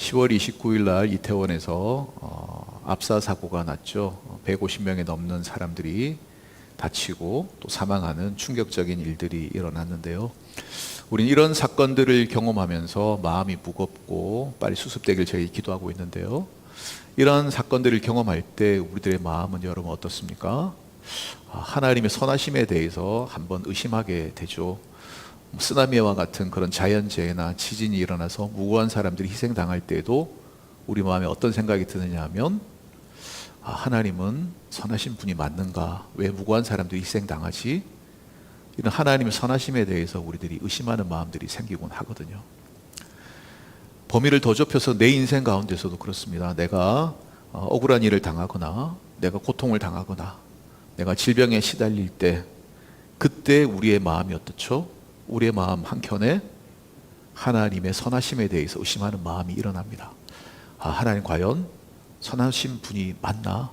10월 29일 날 이태원에서 압사 사고가 났죠. 150명이 넘는 사람들이 다치고 또 사망하는 충격적인 일들이 일어났는데요. 우린 이런 사건들을 경험하면서 마음이 무겁고 빨리 수습되길 저희 기도하고 있는데요. 이런 사건들을 경험할 때 우리들의 마음은 여러분 어떻습니까? 하나님의 선하심에 대해서 한번 의심하게 되죠. 쓰나미와 같은 그런 자연재해나 지진이 일어나서 무고한 사람들이 희생당할 때에도 우리 마음에 어떤 생각이 드느냐 하면 하나님은 선하신 분이 맞는가? 왜 무고한 사람들이 희생당하지? 이런 하나님의 선하심에 대해서 우리들이 의심하는 마음들이 생기곤 하거든요. 범위를 더 좁혀서 내 인생 가운데서도 그렇습니다. 내가 억울한 일을 당하거나 내가 고통을 당하거나 내가 질병에 시달릴 때 그때 우리의 마음이 어떻죠? 우리의 마음 한켠에 하나님의 선하심에 대해서 의심하는 마음이 일어납니다. 하나님 과연 선하신 분이 맞나?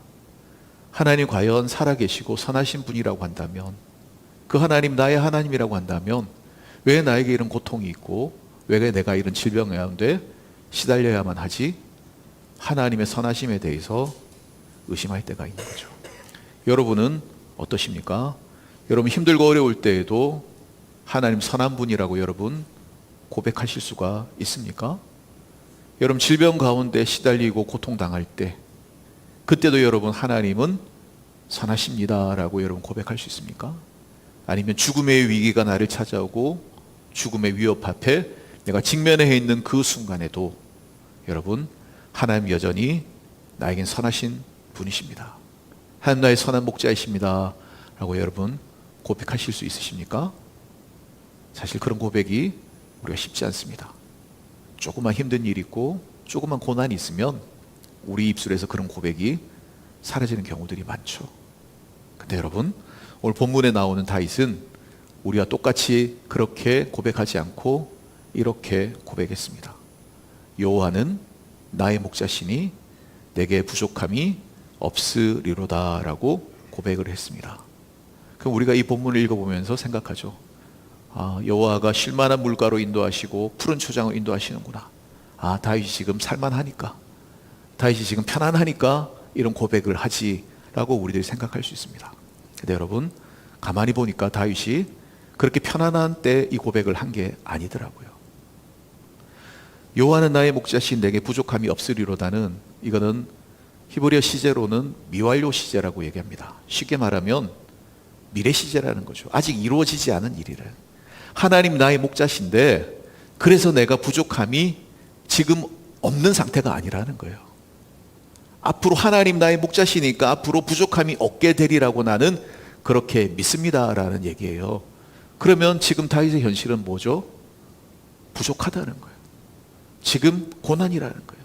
하나님 과연 살아계시고 선하신 분이라고 한다면, 그 하나님 나의 하나님이라고 한다면 왜 나에게 이런 고통이 있고 왜 내가 이런 질병 가운데 시달려야만 하지? 하나님의 선하심에 대해서 의심할 때가 있는 거죠. 여러분은 어떠십니까? 여러분 힘들고 어려울 때에도 하나님 선한 분이라고 여러분 고백하실 수가 있습니까? 여러분 질병 가운데 시달리고 고통당할 때 그때도 여러분 하나님은 선하십니다 라고 여러분 고백할 수 있습니까? 아니면 죽음의 위기가 나를 찾아오고 죽음의 위협 앞에 내가 직면해 있는 그 순간에도 여러분 하나님 여전히 나에겐 선하신 분이십니다. 하나님 나의 선한 목자이십니다 라고 여러분 고백하실 수 있으십니까? 사실 그런 고백이 우리가 쉽지 않습니다. 조금만 힘든 일이 있고 조금만 고난이 있으면 우리 입술에서 그런 고백이 사라지는 경우들이 많죠. 근데 여러분 오늘 본문에 나오는 다윗은 우리와 똑같이 그렇게 고백하지 않고 이렇게 고백했습니다. 여호와는 나의 목자시니 내게 부족함이 없으리로다 라고 고백을 했습니다. 그럼 우리가 이 본문을 읽어보면서 생각하죠. 여호와가 쉴만한 물가로 인도하시고 푸른 초장을 인도하시는구나. 다윗이 지금 살만하니까, 다윗이 지금 편안하니까 이런 고백을 하지 라고 우리들이 생각할 수 있습니다. 근데 여러분 가만히 보니까 다윗이 그렇게 편안한 때 이 고백을 한 게 아니더라고요. 여호와는 나의 목자신 내게 부족함이 없으리로다는, 이거는 히브리어 시제로는 미완료 시제라고 얘기합니다. 쉽게 말하면 미래 시제라는 거죠. 아직 이루어지지 않은 일이래. 하나님 나의 목자신데 그래서 내가 부족함이 지금 없는 상태가 아니라는 거예요. 앞으로 하나님 나의 목자시니까 앞으로 부족함이 없게 되리라고 나는 그렇게 믿습니다라는 얘기예요. 그러면 지금 다윗의 현실은 뭐죠? 부족하다는 거예요. 지금 고난이라는 거예요.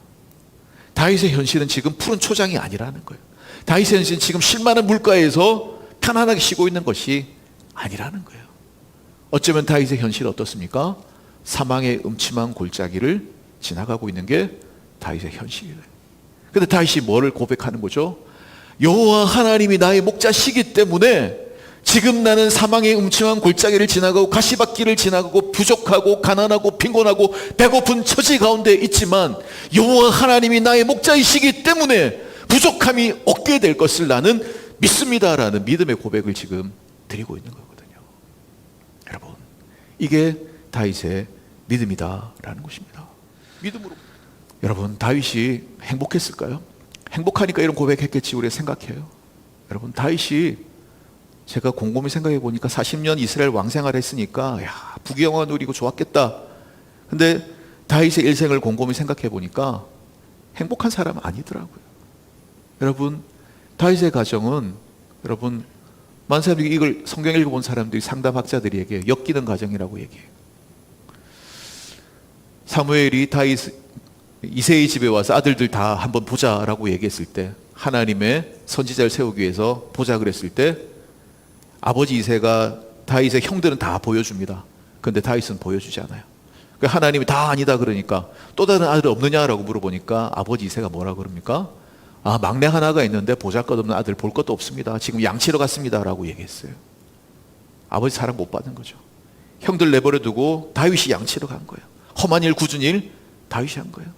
다윗의 현실은 지금 푸른 초장이 아니라는 거예요. 다윗의 현실은 지금 쉴만한 물가에서 편안하게 쉬고 있는 것이 아니라는 거예요. 어쩌면 다윗의 현실은 어떻습니까? 사망의 음침한 골짜기를 지나가고 있는 게 다윗의 현실이에요. 근데 다윗이 뭐를 고백하는 거죠? 여호와 하나님이 나의 목자시기 때문에 지금 나는 사망의 음침한 골짜기를 지나가고 가시밭길을 지나가고 부족하고 가난하고 빈곤하고 배고픈 처지 가운데 있지만 여호와 하나님이 나의 목자이시기 때문에 부족함이 없게 될 것을 나는 믿습니다라는 믿음의 고백을 지금 드리고 있는 거거든요. 여러분 이게 다윗의 믿음이다라는 것입니다. 믿음으로. 여러분 다윗이 행복했을까요? 행복하니까 이런 고백했겠지 우리가 생각해요. 여러분 다윗이 제가 곰곰이 생각해 보니까 40년 이스라엘 왕생활 했으니까 부귀영화 누리고 좋았겠다. 근데 다윗의 일생을 곰곰이 생각해 보니까 행복한 사람은 아니더라고요. 여러분 다윗의 가정은 여러분 많은 사람들이 이걸 성경 읽어본 사람들이 상담 학자들이 얘기해요. 엮이는 가정이라고 얘기해요. 사무엘이 다윗 이새의 집에 와서 아들들 다 한번 보자라고 얘기했을 때, 하나님의 선지자를 세우기 위해서 보자 그랬을 때 아버지 이새가 다윗의 형들은 다 보여줍니다. 그런데 다윗은 보여주지 않아요. 하나님이 다 아니다 그러니까 또 다른 아들 없느냐라고 물어보니까 아버지 이새가 뭐라 그럽니까? 막내 하나가 있는데 보잘것없는 아들 볼 것도 없습니다. 지금 양치러 갔습니다 라고 얘기했어요. 아버지 사랑 못 받은 거죠. 형들 내버려 두고 다윗이 양치러 간 거예요. 험한 일 굳은 일 다윗이 한 거예요.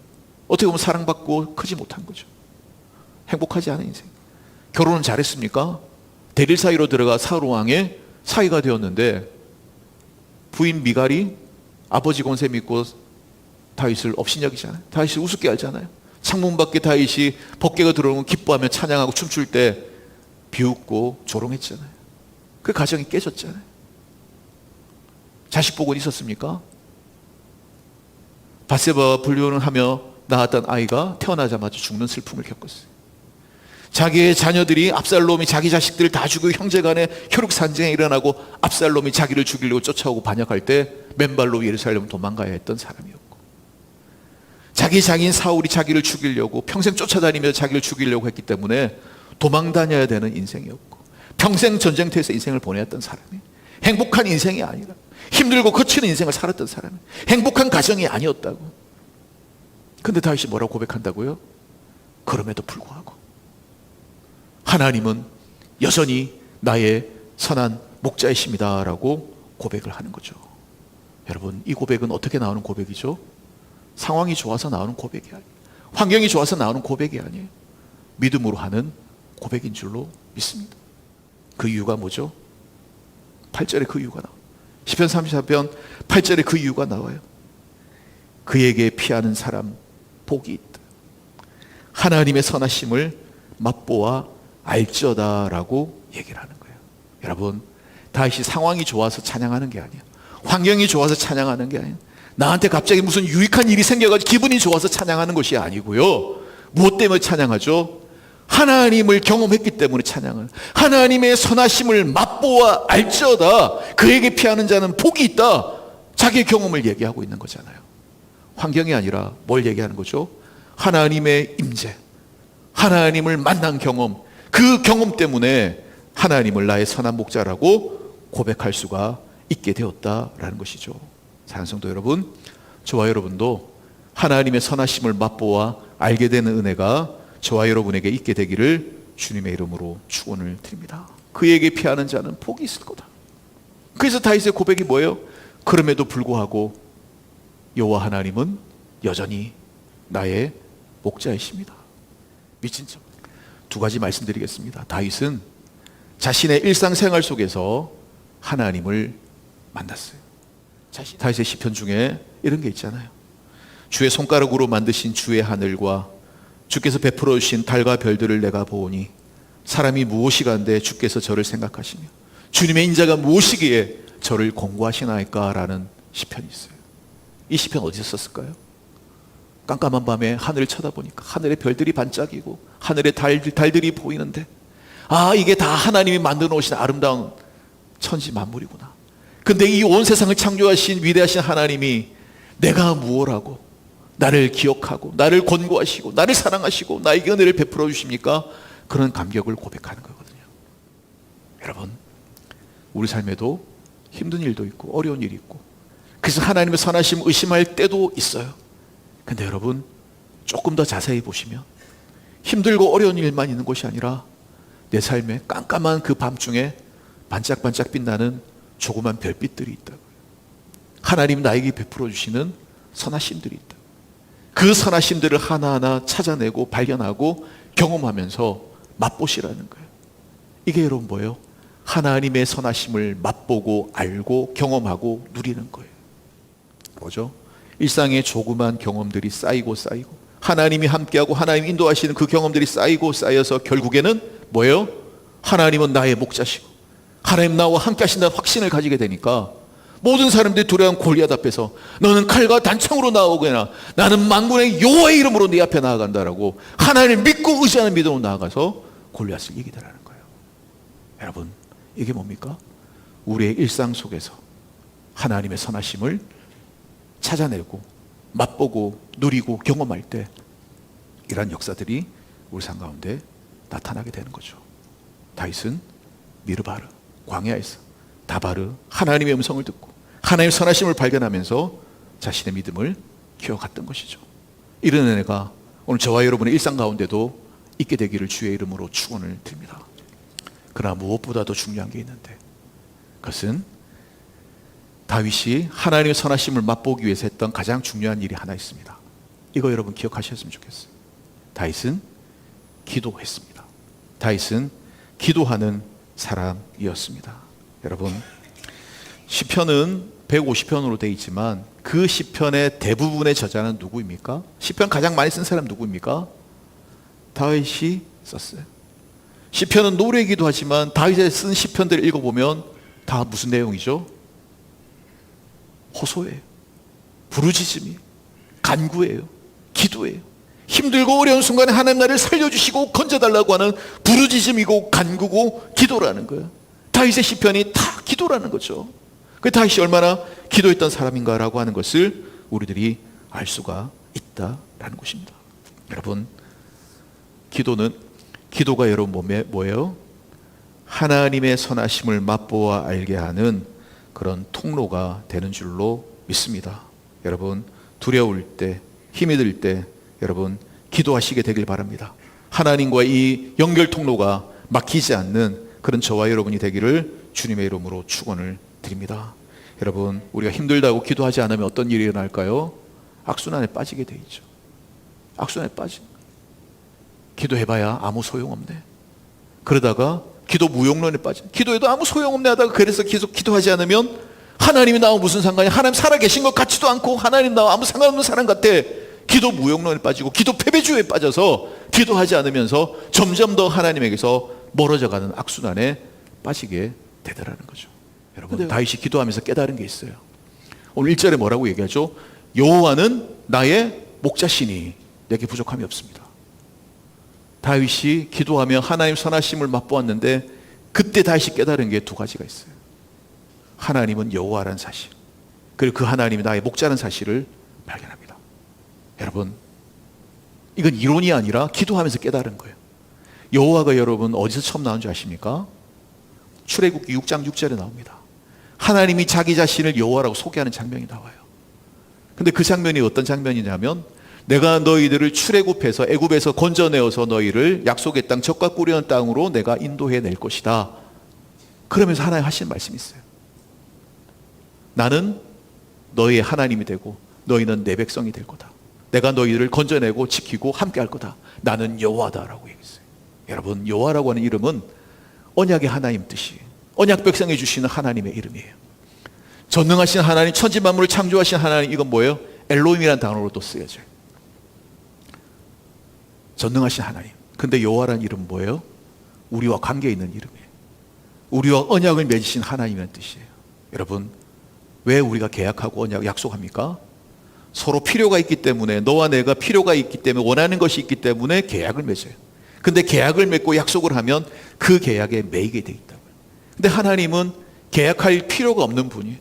어떻게 보면 사랑받고 크지 못한 거죠. 행복하지 않은 인생. 결혼은 잘했습니까? 대릴 사이로 들어가 사울 왕의 사이가 되었는데 부인 미갈이 아버지 권세 믿고 다윗을 업신여기잖아요. 다윗을 우습게 알잖아요. 창문 밖에 다윗이 법궤가 들어오면 기뻐하며 찬양하고 춤출 때 비웃고 조롱했잖아요. 그 가정이 깨졌잖아요. 자식 복은 있었습니까? 밧세바와 불륜을 하며 낳았던 아이가 태어나자마자 죽는 슬픔을 겪었어요. 자기의 자녀들이 압살롬이 자기 자식들을 다 죽이고 형제간에 혈육산쟁이 일어나고 압살롬이 자기를 죽이려고 쫓아오고 반역할 때 맨발로 예루살렘을 도망가야 했던 사람이었고, 자기 장인 사울이 자기를 죽이려고 평생 쫓아다니며 자기를 죽이려고 했기 때문에 도망 다녀야 되는 인생이었고, 평생 전쟁터에서 인생을 보내었던 사람이 행복한 인생이 아니라 힘들고 거치는 인생을 살았던 사람이 행복한 가정이 아니었다고. 근데 다윗이 뭐라고 고백한다고요? 그럼에도 불구하고 하나님은 여전히 나의 선한 목자이십니다 라고 고백을 하는 거죠. 여러분, 이 고백은 어떻게 나오는 고백이죠? 상황이 좋아서 나오는 고백이 아니에요. 환경이 좋아서 나오는 고백이 아니에요. 믿음으로 하는 고백인 줄로 믿습니다. 그 이유가 뭐죠? 8절에 그 이유가 나와요. 시편 34편 8절에 그 이유가 나와요. 그에게 피하는 사람 복이 있다. 하나님의 선하심을 맛보아 알지어다라고 얘기를 하는 거예요. 여러분, 다윗이 상황이 좋아서 찬양하는 게 아니에요. 환경이 좋아서 찬양하는 게 아니에요. 나한테 갑자기 무슨 유익한 일이 생겨가지고 기분이 좋아서 찬양하는 것이 아니고요. 무엇 때문에 찬양하죠? 하나님을 경험했기 때문에 찬양을, 하나님의 선하심을 맛보아 알지어다. 그에게 피하는 자는 복이 있다. 자기의 경험을 얘기하고 있는 거잖아요. 환경이 아니라 뭘 얘기하는 거죠? 하나님의 임재, 하나님을 만난 경험, 그 경험 때문에 하나님을 나의 선한 목자라고 고백할 수가 있게 되었다라는 것이죠. 사랑하는 성도 여러분, 저와 여러분도 하나님의 선하심을 맛보아 알게 되는 은혜가 저와 여러분에게 있게 되기를 주님의 이름으로 축원을 드립니다. 그에게 피하는 자는 복이 있을 거다. 그래서 다윗의 고백이 뭐예요? 그럼에도 불구하고 여호와 하나님은 여전히 나의 목자이십니다. 미친 척. 두 가지 말씀드리겠습니다. 다윗은 자신의 일상생활 속에서 하나님을 만났어요. 다윗의 시편 중에 이런 게 있잖아요. 주의 손가락으로 만드신 주의 하늘과 주께서 베풀어 주신 달과 별들을 내가 보오니 사람이 무엇이간데 주께서 저를 생각하시며 주님의 인자가 무엇이기에 저를 공고하시나이까 라는 시편이 있어요. 이 시편 어디서 썼을까요? 깜깜한 밤에 하늘을 쳐다보니까 하늘의 별들이 반짝이고 하늘의 달들이 보이는데, 아, 이게 다 하나님이 만들어 놓으신 아름다운 천지 만물이구나. 근데 이 온 세상을 창조하신 위대하신 하나님이 내가 무엇하고 나를 기억하고 나를 권고하시고 나를 사랑하시고 나에게 은혜를 베풀어 주십니까? 그런 감격을 고백하는 거거든요. 여러분, 우리 삶에도 힘든 일도 있고 어려운 일이 있고, 그래서 하나님의 선하심 의심할 때도 있어요. 근데 여러분, 조금 더 자세히 보시면 힘들고 어려운 일만 있는 것이 아니라 내 삶에 깜깜한 그 밤중에 반짝반짝 빛나는 조그만 별빛들이 있다고요. 하나님 나에게 베풀어 주시는 선하심들이 있다. 그 선하심들을 하나하나 찾아내고 발견하고 경험하면서 맛보시라는 거예요. 이게 여러분 뭐예요? 하나님의 선하심을 맛보고 알고 경험하고 누리는 거예요. 뭐죠? 일상의 조그만 경험들이 쌓이고 하나님이 함께하고 하나님이 인도하시는 그 경험들이 쌓여서 결국에는 뭐예요? 하나님은 나의 목자시고 하나님 나와 함께 하신다는 확신을 가지게 되니까 모든 사람들이 두려운 골리앗 앞에서 너는 칼과 단창으로 나오거나 나는 만군의 여호와의 이름으로 네 앞에 나아간다라고 하나님을 믿고 의지하는 믿음으로 나아가서 골리앗을 이기더라는 거예요. 여러분, 이게 뭡니까? 우리의 일상 속에서 하나님의 선하심을 찾아내고 맛보고 누리고 경험할 때 이러한 역사들이 우리 삶 가운데 나타나게 되는 거죠. 다윗은 미르바르 광야에서 다바르 하나님의 음성을 듣고 하나님의 선하심을 발견하면서 자신의 믿음을 키워갔던 것이죠. 이런 은혜가 오늘 저와 여러분의 일상 가운데도 있게 되기를 주의 이름으로 축원을 드립니다. 그러나 무엇보다도 중요한 게 있는데, 그것은 다윗이 하나님의 선하심을 맛보기 위해서 했던 가장 중요한 일이 하나 있습니다. 이거 여러분 기억하셨으면 좋겠어요. 다윗은 기도했습니다. 다윗은 기도하는 사람이었습니다. 여러분, 시편은 150편으로 되어 있지만 그 시편의 대부분의 저자는 누구입니까? 시편 가장 많이 쓴 사람 누구입니까? 다윗이 썼어요. 시편은 노래이기도 하지만 다윗이 쓴 시편들을 읽어보면 다 무슨 내용이죠? 호소예요. 부르짖음이에요. 간구예요. 기도예요. 힘들고 어려운 순간에 하나님 나를 살려주시고 건져달라고 하는 부르짖음이고 간구고 기도라는 거예요. 다윗의 시편이 다 기도라는 거죠. 그 다윗이 얼마나 기도했던 사람인가라고 하는 것을 우리들이 알 수가 있다라는 것입니다. 여러분, 기도가 여러분 뭐예요? 하나님의 선하심을 맛보아 알게 하는 그런 통로가 되는 줄로 믿습니다. 여러분, 두려울 때, 힘이 들 때 여러분 기도하시게 되길 바랍니다. 하나님과 이 연결 통로가 막히지 않는 그런 저와 여러분이 되기를 주님의 이름으로 축원을 드립니다. 여러분, 우리가 힘들다고 기도하지 않으면 어떤 일이 일어날까요? 악순환에 빠지게 돼 있죠. 악순환에 빠진 거예요. 기도해봐야 아무 소용없네. 그러다가 기도 무용론에 빠진, 기도해도 아무 소용없네 하다가 그래서 계속 기도하지 않으면 하나님이 나와 무슨 상관이야? 하나님 살아계신 것 같지도 않고 하나님 나와 아무 상관없는 사람 같아. 기도 무용론에 빠지고 기도 패배주의에 빠져서 기도하지 않으면서 점점 더 하나님에게서 멀어져가는 악순환에 빠지게 되더라는 거죠. 여러분, 다윗이 기도하면서 깨달은 게 있어요. 오늘 1절에 뭐라고 얘기하죠? 여호와는 나의 목자시니 내게 부족함이 없습니다. 다윗이 기도하며 하나님 선하심을 맛보았는데 그때 다윗이 깨달은 게 두 가지가 있어요. 하나님은 여호와라는 사실, 그리고 그 하나님이 나의 목자라는 사실을 발견합니다. 여러분, 이건 이론이 아니라 기도하면서 깨달은 거예요. 여호와가 여러분 어디서 처음 나온 줄 아십니까? 출애굽기 6장 6절에 나옵니다. 하나님이 자기 자신을 여호와라고 소개하는 장면이 나와요. 근데 그 장면이 어떤 장면이냐면, 내가 너희들을 출애굽해서 애굽에서 건져내어서 너희를 약속의 땅 젖과 꿀이 흐르는 땅으로 내가 인도해낼 것이다. 그러면서 하나님 하시는 말씀이 있어요. 나는 너희의 하나님이 되고 너희는 내 백성이 될 거다. 내가 너희를 건져내고 지키고 함께 할 거다. 나는 여호와다라고 얘기했어요. 여러분, 여호와라고 하는 이름은 언약의 하나님 뜻이에요. 언약 백성에 주시는 하나님의 이름이에요. 전능하신 하나님, 천지 만물을 창조하신 하나님, 이건 뭐예요? 엘로힘이라는 단어로 또 쓰여져요. 전능하신 하나님. 근데 여호와라는 이름은 뭐예요? 우리와 관계 있는 이름이에요. 우리와 언약을 맺으신 하나님이라는 뜻이에요. 여러분, 왜 우리가 계약하고 언약 약속합니까? 서로 필요가 있기 때문에, 너와 내가 필요가 있기 때문에, 원하는 것이 있기 때문에 계약을 맺어요. 근데 계약을 맺고 약속을 하면 그 계약에 매이게 돼 있다고요. 근데 하나님은 계약할 필요가 없는 분이에요.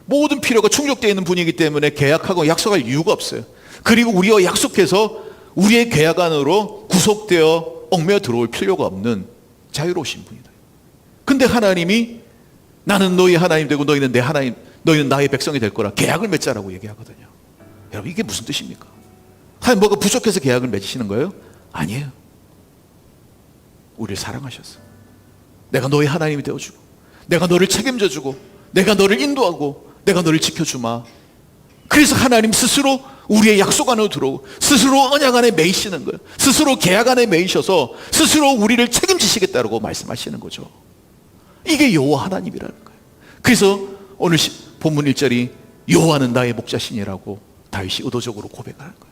모든 필요가 충족되어 있는 분이기 때문에 계약하고 약속할 이유가 없어요. 그리고 우리와 약속해서 우리의 계약 안으로 구속되어 얽매여 들어올 필요가 없는 자유로우신 분이다. 근데 하나님이 나는 너희 하나님 되고 너희는 내 하나님, 너희는 나의 백성이 될 거라 계약을 맺자라고 얘기하거든요. 여러분, 이게 무슨 뜻입니까? 하나님 뭐가 부족해서 계약을 맺으시는 거예요? 아니에요. 우리를 사랑하셨어. 내가 너의 하나님이 되어주고, 내가 너를 책임져주고, 내가 너를 인도하고, 내가 너를 지켜주마. 그래서 하나님 스스로 우리의 약속 안으로 들어오고, 스스로 언약 안에 매이시는 거예요. 스스로 계약 안에 매이셔서 스스로 우리를 책임지시겠다고 말씀하시는 거죠. 이게 여호와 하나님이라는 거예요. 그래서 오늘 본문 1절이 여호와는 나의 목자시니라고 다윗이 의도적으로 고백하는 거예요.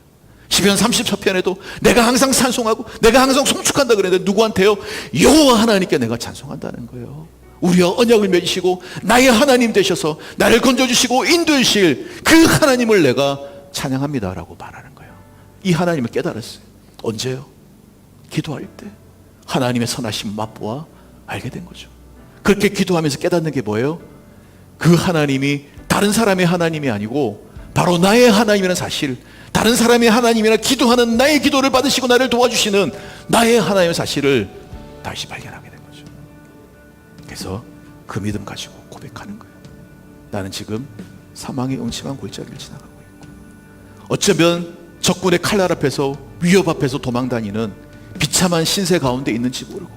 시편 34편에도 내가 항상 찬송하고 내가 항상 송축한다 그랬는데 누구한테요? 여호와 하나님께 내가 찬송한다는 거예요. 우리와 언약을 맺으시고 나의 하나님 되셔서 나를 건져주시고 인도해 주실 그 하나님을 내가 찬양합니다라고 말하는 거예요. 이 하나님을 깨달았어요. 언제요? 기도할 때 하나님의 선하심 맛보아 알게 된 거죠. 그렇게 기도하면서 깨닫는 게 뭐예요? 그 하나님이 다른 사람의 하나님이 아니고 바로 나의 하나님이라는 사실, 다른 사람의 하나님이나 기도하는 나의 기도를 받으시고 나를 도와주시는 나의 하나님의 사실을 다시 발견하게 된 거죠. 그래서 그 믿음 가지고 고백하는 거예요. 나는 지금 사망의 음침한 골짜기를 지나가고 있고, 어쩌면 적군의 칼날 앞에서, 위협 앞에서 도망다니는 비참한 신세 가운데 있는지 모르고,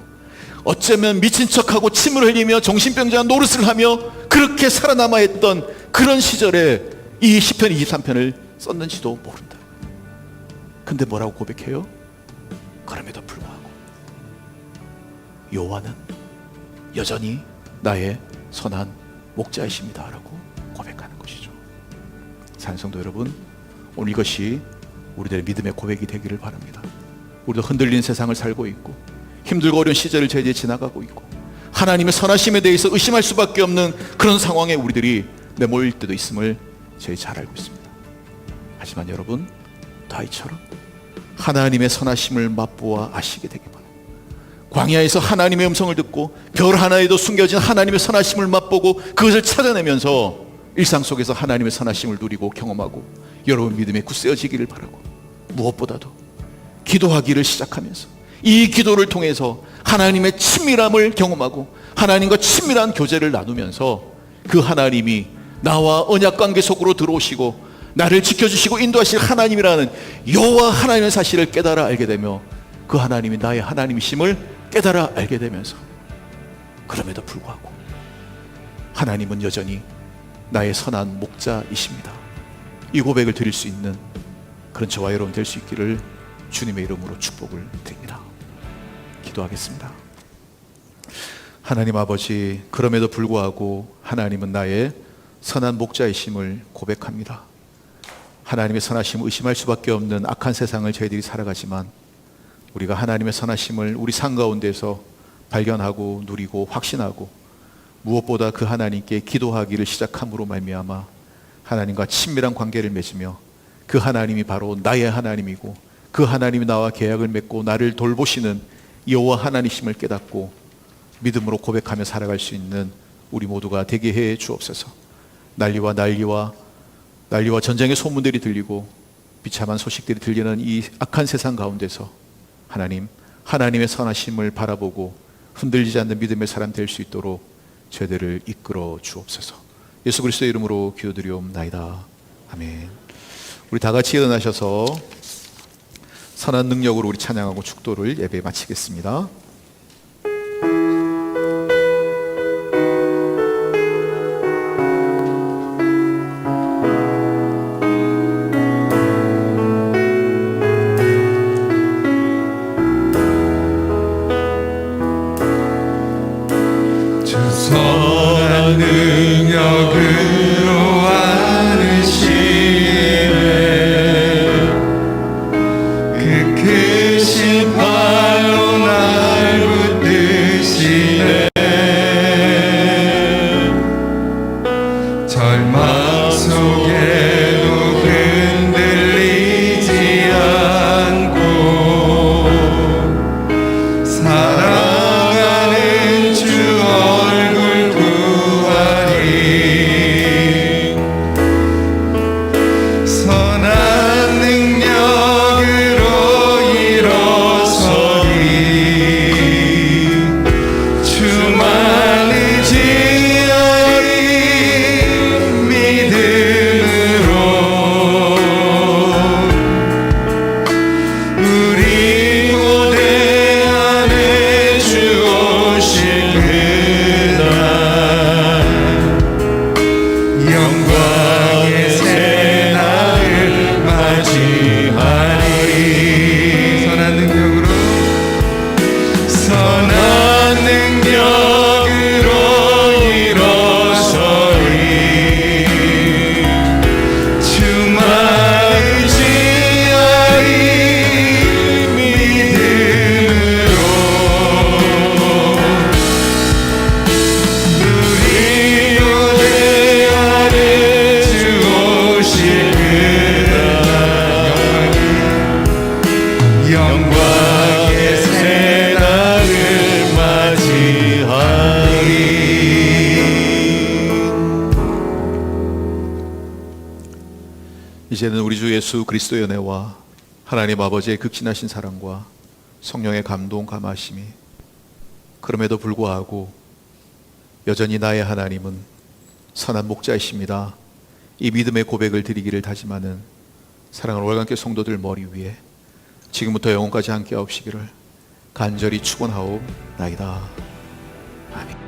어쩌면 미친 척하고 침을 흘리며 정신병자 노릇을 하며 그렇게 살아남아 했던 그런 시절에 이 시편 23편을 썼는지도 모른다. 근데 뭐라고 고백해요? 그럼에도 불구하고 여호와는 여전히 나의 선한 목자이십니다 라고 고백하는 것이죠. 사랑성도 여러분, 오늘 이것이 우리들의 믿음의 고백이 되기를 바랍니다. 우리도 흔들린 세상을 살고 있고 힘들고 어려운 시절을 저희들이 지나가고 있고 하나님의 선하심에 대해서 의심할 수밖에 없는 그런 상황에 우리들이 내몰릴 때도 있음을 저희 잘 알고 있습니다. 하지만 여러분, 다윗처럼 하나님의 선하심을 맛보아 아시게 되기 바랍니다. 광야에서 하나님의 음성을 듣고 별 하나에도 숨겨진 하나님의 선하심을 맛보고 그것을 찾아내면서 일상 속에서 하나님의 선하심을 누리고 경험하고 여러분 믿음에 굳세어지기를 바라고, 무엇보다도 기도하기를 시작하면서 이 기도를 통해서 하나님의 친밀함을 경험하고 하나님과 친밀한 교제를 나누면서 그 하나님이 나와 언약관계 속으로 들어오시고 나를 지켜주시고 인도하실 하나님이라는 여호와 하나님의 사실을 깨달아 알게 되며 그 하나님이 나의 하나님이심을 깨달아 알게 되면서 그럼에도 불구하고 하나님은 여전히 나의 선한 목자이십니다. 이 고백을 드릴 수 있는 그런 저와 여러분 될 수 있기를 주님의 이름으로 축복을 드립니다. 기도하겠습니다. 하나님 아버지, 그럼에도 불구하고 하나님은 나의 선한 목자이심을 고백합니다. 하나님의 선하심을 의심할 수밖에 없는 악한 세상을 저희들이 살아가지만 우리가 하나님의 선하심을 우리 삶 가운데서 발견하고 누리고 확신하고 무엇보다 그 하나님께 기도하기를 시작함으로 말미암아 하나님과 친밀한 관계를 맺으며 그 하나님이 바로 나의 하나님이고 그 하나님이 나와 계약을 맺고 나를 돌보시는 여호와 하나님이심을 깨닫고 믿음으로 고백하며 살아갈 수 있는 우리 모두가 되게 해 주옵소서. 난리와 전쟁의 소문들이 들리고 비참한 소식들이 들리는 이 악한 세상 가운데서 하나님의 선하심을 바라보고 흔들리지 않는 믿음의 사람 될 수 있도록 저희들을 이끌어 주옵소서. 예수 그리스도의 이름으로 기도드리옵나이다. 아멘. 우리 다 같이 일어나셔서 선한 능력으로 우리 찬양하고 축도를 예배 마치겠습니다. 선한 능력으로 안으시네 그 크신 팔로 날 붙드시네 절망 속에도 흔들리지 않고 사랑하는 주 얼굴 구하리 선한 능력으로 일어서리 주만 의지하리 믿음으로 우리 고대 안에 주 오실 그날 영광의 새날을 맞이하리 선한 능력으로 일어서리 주만 의지하리 믿음으로 우리 고대 안에 주 오실 그날 영광의 새날을 맞이하리. 이제는 우리 주 예수 그리스도의 은혜와 하나님 아버지의 극진하신 사랑과 성령의 감동 감하심이 그럼에도 불구하고 여전히 나의 하나님은 선한 목자이십니다. 이 믿음의 고백을 드리기를 다짐하는 사랑하는 월간교회 성도들 머리 위에 지금부터 영원까지 함께 하옵시기를 간절히 축원하옵나이다. 아멘.